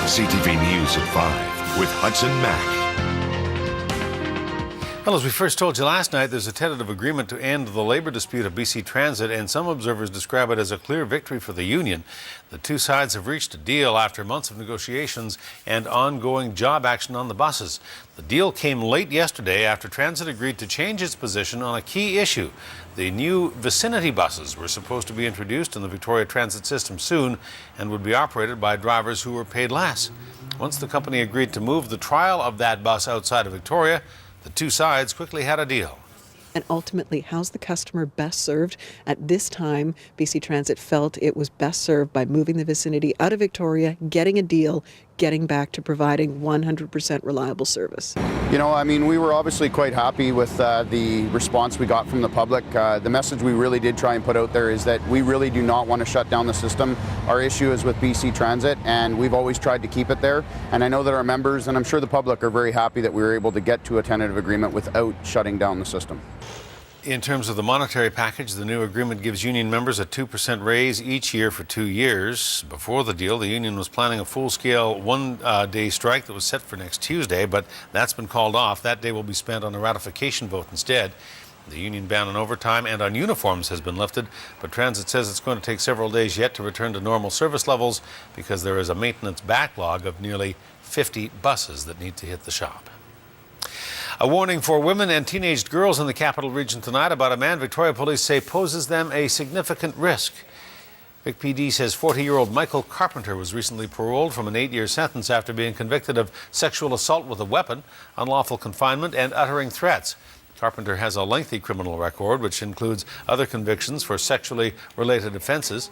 CTV News at 5 with Hudson Mack. Well, as we first told you last night, there's a tentative agreement to end the labor dispute of BC Transit, and some observers describe it as a clear victory for the union. The two sides have reached a deal after months of negotiations and ongoing job action on the buses. The deal came late yesterday after Transit agreed to change its position on a key issue. The new vicinity buses were supposed to be introduced in the Victoria Transit system soon and would be operated by drivers who were paid less. Once the company agreed to move the trial of that bus outside of Victoria, the two sides quickly had a deal. And ultimately, how's the customer best served? At this time, BC Transit felt it was best served by moving the vicinity out of Victoria, getting a deal, getting back to providing 100% reliable service. You know, I mean, we were obviously quite happy with the response we got from the public. The message we really did try and put out there is that we really do not want to shut down the system. Our issue is with BC Transit, and we've always tried to keep it there. And I know that our members, and I'm sure the public, are very happy that we were able to get to a tentative agreement without shutting down the system. In terms of the monetary package, the new agreement gives union members a 2% raise each year for 2 years. Before the deal, the union was planning a full-scale one-day strike that was set for next Tuesday, but that's been called off. That day will be spent on a ratification vote instead. The union ban on overtime and on uniforms has been lifted, but Transit says it's going to take several days yet to return to normal service levels because there is a maintenance backlog of nearly 50 buses that need to hit the shop. A warning for women and teenaged girls in the Capital Region tonight about a man Victoria Police say poses them a significant risk. Vic PD says 40-year-old Michael Carpenter was recently paroled from an 8-year sentence after being convicted of sexual assault with a weapon, unlawful confinement, and uttering threats. Carpenter has a lengthy criminal record, which includes other convictions for sexually related offenses.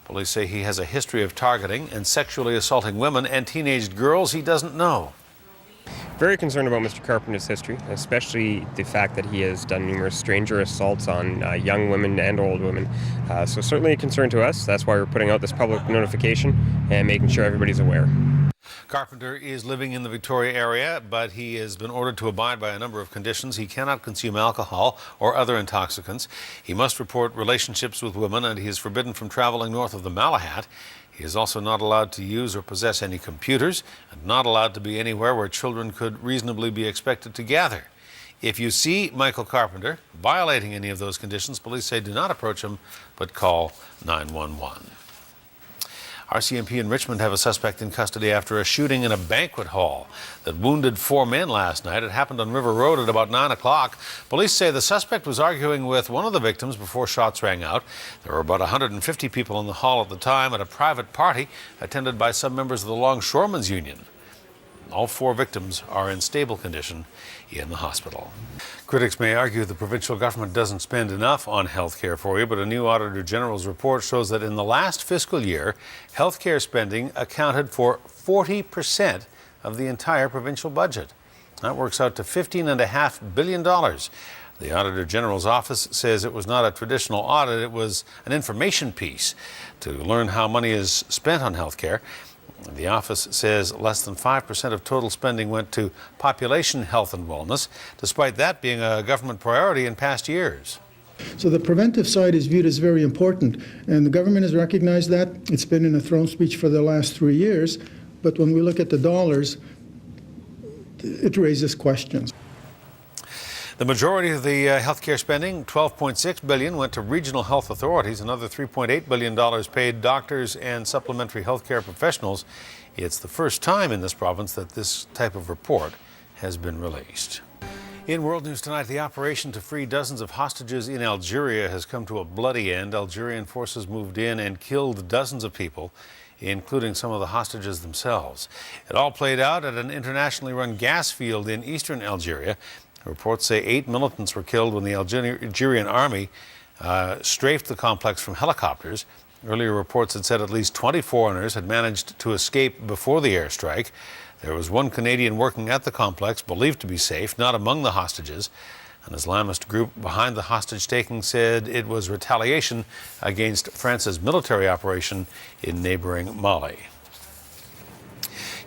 Police say he has a history of targeting and sexually assaulting women and teenaged girls he doesn't know. Very concerned about Mr. Carpenter's history, especially the fact that he has done numerous stranger assaults on young women and old women. So certainly a concern to us. That's why we're putting out this public notification and making sure everybody's aware. Carpenter is living in the Victoria area, but he has been ordered to abide by a number of conditions. He cannot consume alcohol or other intoxicants. He must report relationships with women, and he is forbidden from traveling north of the Malahat. He is also not allowed to use or possess any computers and not allowed to be anywhere where children could reasonably be expected to gather. If you see Michael Carpenter violating any of those conditions, police say do not approach him, but call 911. RCMP in Richmond have a suspect in custody after a shooting in a banquet hall that wounded 4 men last night. It happened on River Road at about 9 o'clock. Police say the suspect was arguing with one of the victims before shots rang out. There were about 150 people in the hall at the time at a private party attended by some members of the Longshoremen's Union. All 4 victims are in stable condition in the hospital. Critics may argue the provincial government doesn't spend enough on health care for you, but a new Auditor General's report shows that in the last fiscal year, health care spending accounted for 40% of the entire provincial budget. That works out to $15.5 billion. The Auditor General's office says it was not a traditional audit, it was an information piece to learn how money is spent on health care. The office says less than 5% of total spending went to population health and wellness, despite that being a government priority in past years. So the preventive side is viewed as very important, and the government has recognized that. It's been in a throne speech for the last 3 years, but when we look at the dollars, it raises questions. The majority of the healthcare spending, $12.6 billion, went to regional health authorities. Another $3.8 billion paid doctors and supplementary healthcare professionals. It's the first time in this province that this type of report has been released. In world news tonight, the operation to free dozens of hostages in Algeria has come to a bloody end. Algerian forces moved in and killed dozens of people, including some of the hostages themselves. It all played out at an internationally run gas field in eastern Algeria. Reports say 8 militants were killed when the Algerian army strafed the complex from helicopters. Earlier reports had said at least 20 foreigners had managed to escape before the airstrike. There was 1 Canadian working at the complex, believed to be safe, not among the hostages. An Islamist group behind the hostage-taking said it was retaliation against France's military operation in neighboring Mali.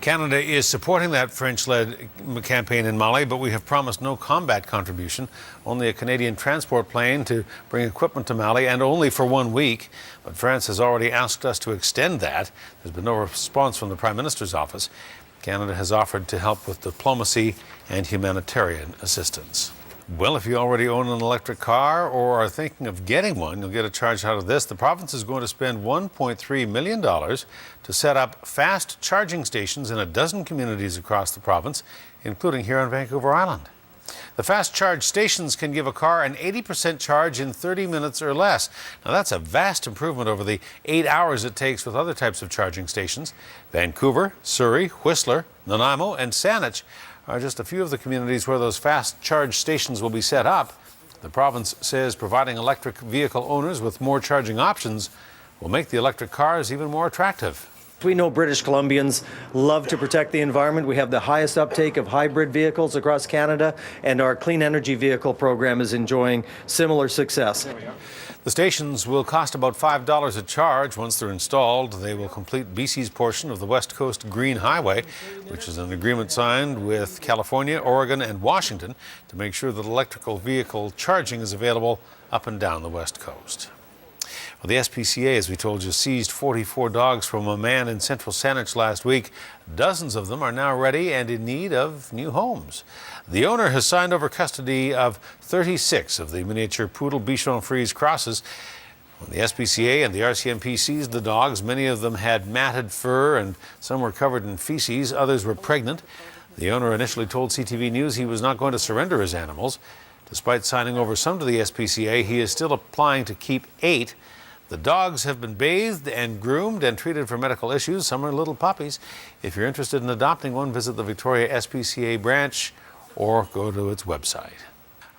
Canada is supporting that French-led campaign in Mali, but we have promised no combat contribution, only a Canadian transport plane to bring equipment to Mali, and only for 1 week. But France has already asked us to extend that. There's been no response from the Prime Minister's office. Canada has offered to help with diplomacy and humanitarian assistance. Well, if you already own an electric car or are thinking of getting one, you'll get a charge out of this. The province is going to spend $1.3 million to set up fast charging stations in a dozen communities across the province, including here on Vancouver Island. The fast charge stations can give a car an 80% charge in 30 minutes or less. Now, that's a vast improvement over the 8 hours it takes with other types of charging stations. Vancouver, Surrey, Whistler, Nanaimo, and Saanich are just a few of the communities where those fast charge stations will be set up. The province says providing electric vehicle owners with more charging options will make the electric cars even more attractive. We know British Columbians love to protect the environment. We have the highest uptake of hybrid vehicles across Canada, and our clean energy vehicle program is enjoying similar success. The stations will cost about $5 a charge. Once they're installed, they will complete BC's portion of the West Coast Green Highway, which is an agreement signed with California, Oregon, and Washington to make sure that electrical vehicle charging is available up and down the West Coast. Well, the SPCA, as we told you, seized 44 dogs from a man in central Saanich last week. Dozens of them are now ready and in need of new homes. The owner has signed over custody of 36 of the miniature poodle Bichon Frise crosses. When the SPCA and the RCMP seized the dogs, many of them had matted fur and some were covered in feces. Others were pregnant. The owner initially told CTV News he was not going to surrender his animals. Despite signing over some to the SPCA, he is still applying to keep 8. The dogs have been bathed and groomed and treated for medical issues. Some are little puppies. If you're interested in adopting one, visit the Victoria SPCA branch or go to its website.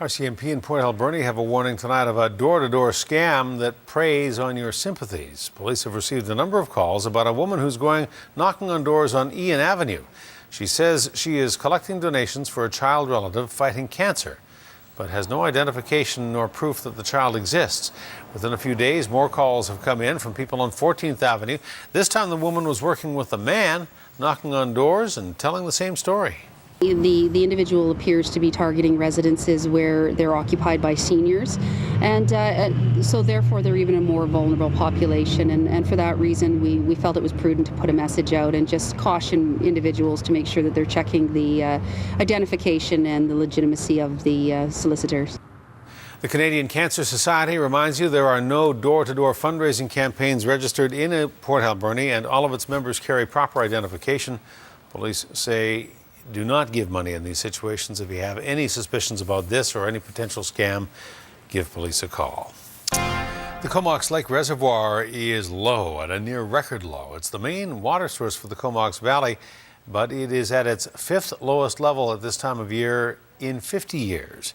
RCMP and Port Alberni have a warning tonight of a door-to-door scam that preys on your sympathies. Police have received a number of calls about a woman who's going knocking on doors on Ian Avenue. She says she is collecting donations for a child relative fighting cancer, but has no identification nor proof that the child exists. Within a few days, more calls have come in from people on 14th Avenue. This time the woman was working with a man, knocking on doors and telling the same story. The individual appears to be targeting residences where they're occupied by seniors, and so therefore they're even a more vulnerable population, and for that reason we felt it was prudent to put a message out and just caution individuals to make sure that they're checking the identification and the legitimacy of the solicitors. The Canadian Cancer Society reminds you there are no door-to-door fundraising campaigns registered in Port Alberni, and all of its members carry proper identification. Police say do not give money in these situations. If you have any suspicions about this or any potential scam, give police a call. The Comox Lake Reservoir is low, at a near record low. It's the main water source for the Comox Valley, but it is at its 5th lowest level at this time of year in 50 years.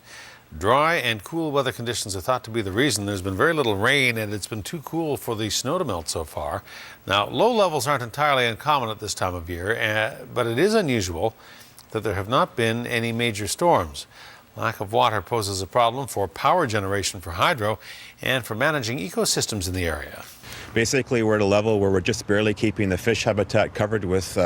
Dry and cool weather conditions are thought to be the reason. There's been very little rain and it's been too cool for the snow to melt so far. Now, low levels aren't entirely uncommon at this time of year, but it is unusual that there have not been any major storms. Lack of water poses a problem for power generation for hydro and for managing ecosystems in the area. Basically, we're at a level where we're just barely keeping the fish habitat covered with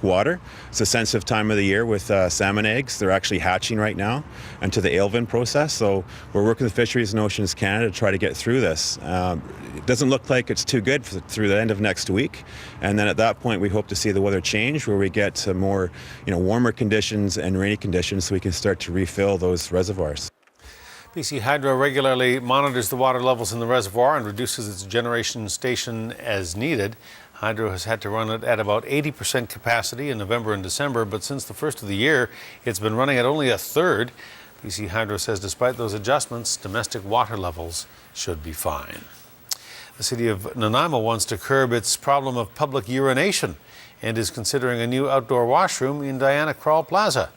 water. It's a sensitive time of the year with salmon eggs. They're actually hatching right now into the alevin process. So we're working with Fisheries and Oceans Canada to try to get through this. It doesn't look like it's too good through the end of next week. And then at that point, we hope to see the weather change where we get more warmer conditions and rainy conditions so we can start to refill those reservoirs. BC Hydro regularly monitors the water levels in the reservoir and reduces its generation station as needed. Hydro has had to run it at about 80% capacity in November and December, but since the first of the year, it's been running at only a third. BC Hydro says despite those adjustments, domestic water levels should be fine. The city of Nanaimo wants to curb its problem of public urination and is considering a new outdoor washroom in Diana Krall Plaza.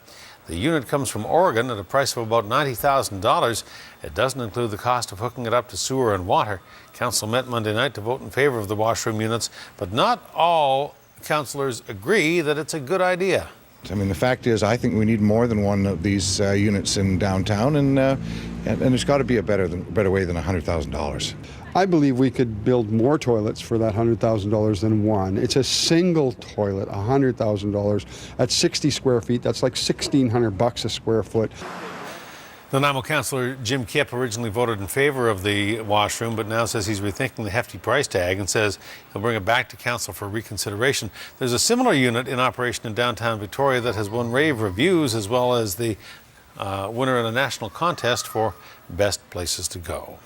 The unit comes from Oregon at a price of about $90,000. It doesn't include the cost of hooking it up to sewer and water. Council met Monday night to vote in favor of the washroom units, but not all councillors agree that it's a good idea. I mean, the fact is, I think we need more than one of these units in downtown, and there's got to be a better way than $100,000. I believe we could build more toilets for that $100,000 than one. It's a single toilet, $100,000 at 60 square feet. That's like $1,600 a square foot. Nanaimo Councillor Jim Kipp originally voted in favour of the washroom, but now says he's rethinking the hefty price tag and says he'll bring it back to council for reconsideration. There's a similar unit in operation in downtown Victoria that has won rave reviews, as well as the winner in a national contest for best places to go.